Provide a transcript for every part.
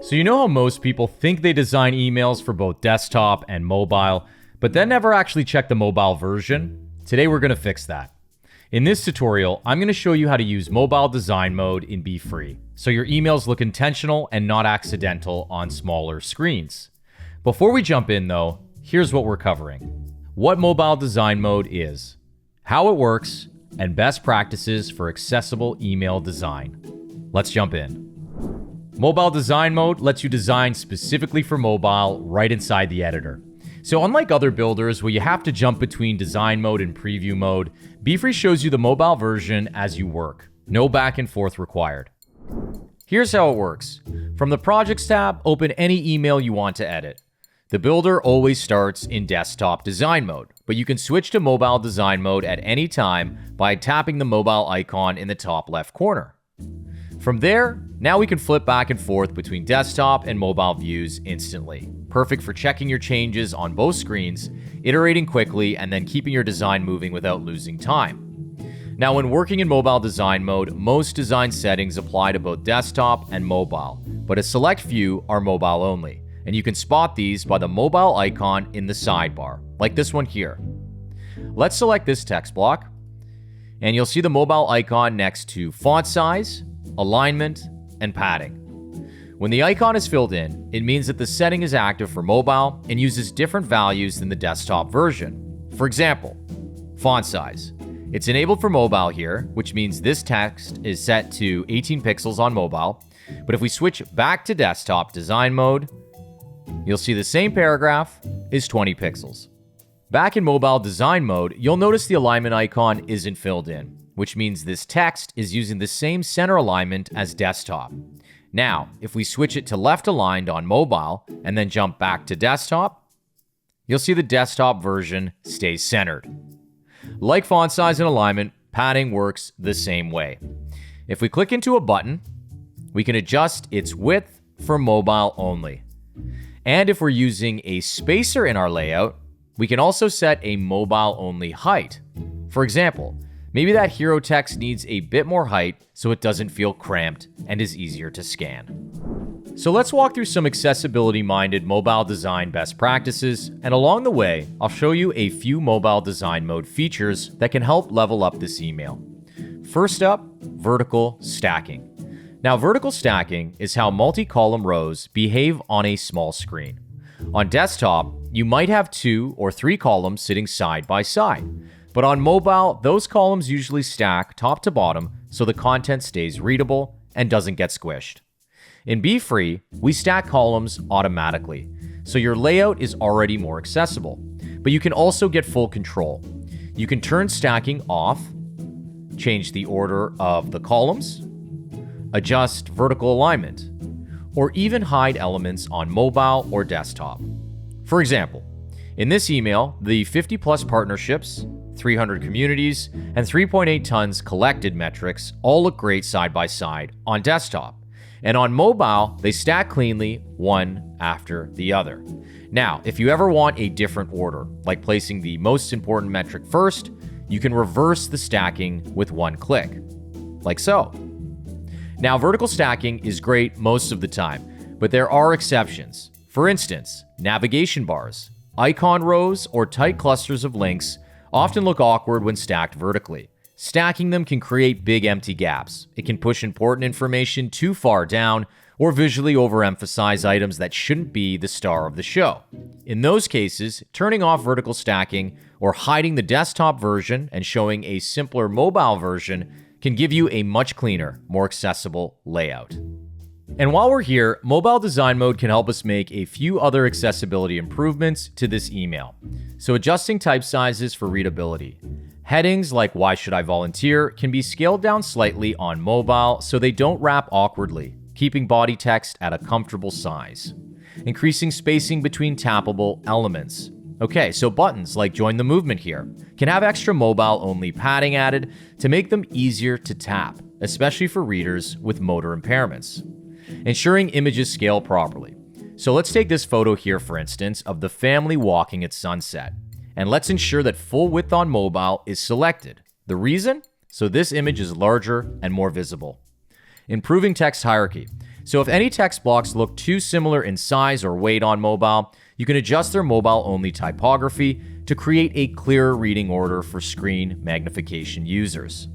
So you know how most people think they design emails for both desktop and mobile, but then never actually check the mobile version? Today we're going to fix that. In this tutorial, I'm going to show you how to use mobile design mode in Beefree, so your emails look intentional and not accidental on smaller screens. Before we jump in though, here's what we're covering. What mobile design mode is, how it works, and best practices for accessible email design. Let's jump in. Mobile design mode lets you design specifically for mobile right inside the editor. So unlike other builders where you have to jump between design mode and preview mode, Beefree shows you the mobile version as you work. No back and forth required. Here's how it works. From the Projects tab, open any email you want to edit. The builder always starts in desktop design mode, but you can switch to mobile design mode at any time by tapping the mobile icon in the top left corner. From there, now we can flip back and forth between desktop and mobile views instantly. Perfect for checking your changes on both screens, iterating quickly, and then keeping your design moving without losing time. Now, when working in mobile design mode, most design settings apply to both desktop and mobile, but a select few are mobile only, and you can spot these by the mobile icon in the sidebar, like this one here. Let's select this text block, and you'll see the mobile icon next to font size, alignment, and padding. When the icon is filled in, it means that the setting is active for mobile and uses different values than the desktop version. For example, font size. It's enabled for mobile here, which means this text is set to 18 pixels on mobile. But if we switch back to desktop design mode, you'll see the same paragraph is 20 pixels. Back in mobile design mode, you'll notice the alignment icon isn't filled in, which means this text is using the same center alignment as desktop. Now, if we switch it to left aligned on mobile and then jump back to desktop, you'll see the desktop version stays centered. Like font size and alignment, padding works the same way. If we click into a button, we can adjust its width for mobile only. And if we're using a spacer in our layout, we can also set a mobile only height. For example, maybe that hero text needs a bit more height so it doesn't feel cramped and is easier to scan. So let's walk through some accessibility-minded mobile design best practices, and along the way, I'll show you a few mobile design mode features that can help level up this email. First up, vertical stacking. Now, vertical stacking is how multi-column rows behave on a small screen. On desktop, you might have 2 or 3 columns sitting side by side. But on mobile, those columns usually stack top to bottom so the content stays readable and doesn't get squished. In Beefree, we stack columns automatically, so your layout is already more accessible. But you can also get full control. You can turn stacking off, change the order of the columns, adjust vertical alignment, or even hide elements on mobile or desktop. For example, in this email, the 50 plus partnerships, 300 communities, and 3.8 tons collected metrics all look great side by side on desktop. And on mobile, they stack cleanly one after the other. Now, if you ever want a different order, like placing the most important metric first, you can reverse the stacking with one click, like so. Now, vertical stacking is great most of the time, but there are exceptions. For instance, navigation bars, icon rows, or tight clusters of links often look awkward when stacked vertically. Stacking them can create big empty gaps. It can push important information too far down or visually overemphasize items that shouldn't be the star of the show. In those cases, turning off vertical stacking or hiding the desktop version and showing a simpler mobile version can give you a much cleaner, more accessible layout. And while we're here, mobile design mode can help us make a few other accessibility improvements to this email. So adjusting type sizes for readability. Headings like "Why should I volunteer" can be scaled down slightly on mobile so they don't wrap awkwardly, keeping body text at a comfortable size. Increasing spacing between tappable elements. Okay, so buttons like "Join the movement" here can have extra mobile-only padding added to make them easier to tap, especially for readers with motor impairments. Ensuring images scale properly. So let's take this photo here, for instance, of the family walking at sunset. And let's ensure that full width on mobile is selected. The reason? So this image is larger and more visible. Improving text hierarchy. So if any text blocks look too similar in size or weight on mobile, you can adjust their mobile-only typography to create a clearer reading order for screen magnification users.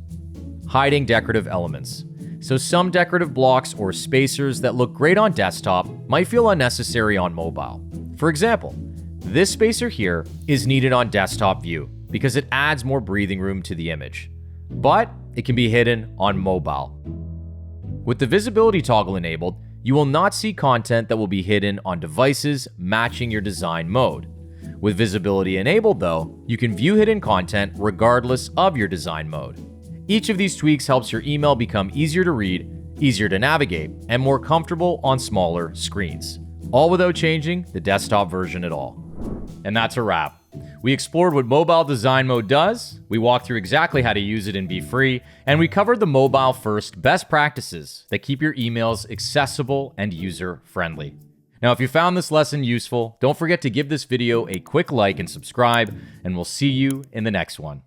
Hiding decorative elements. So some decorative blocks or spacers that look great on desktop might feel unnecessary on mobile. For example, this spacer here is needed on desktop view because it adds more breathing room to the image, but it can be hidden on mobile. With the visibility toggle enabled, you will not see content that will be hidden on devices matching your design mode. With visibility enabled though, you can view hidden content regardless of your design mode. Each of these tweaks helps your email become easier to read, easier to navigate, and more comfortable on smaller screens, all without changing the desktop version at all. And that's a wrap. We explored what mobile design mode does, we walked through exactly how to use it in Beefree, and we covered the mobile-first best practices that keep your emails accessible and user-friendly. Now, if you found this lesson useful, don't forget to give this video a quick like and subscribe, and we'll see you in the next one.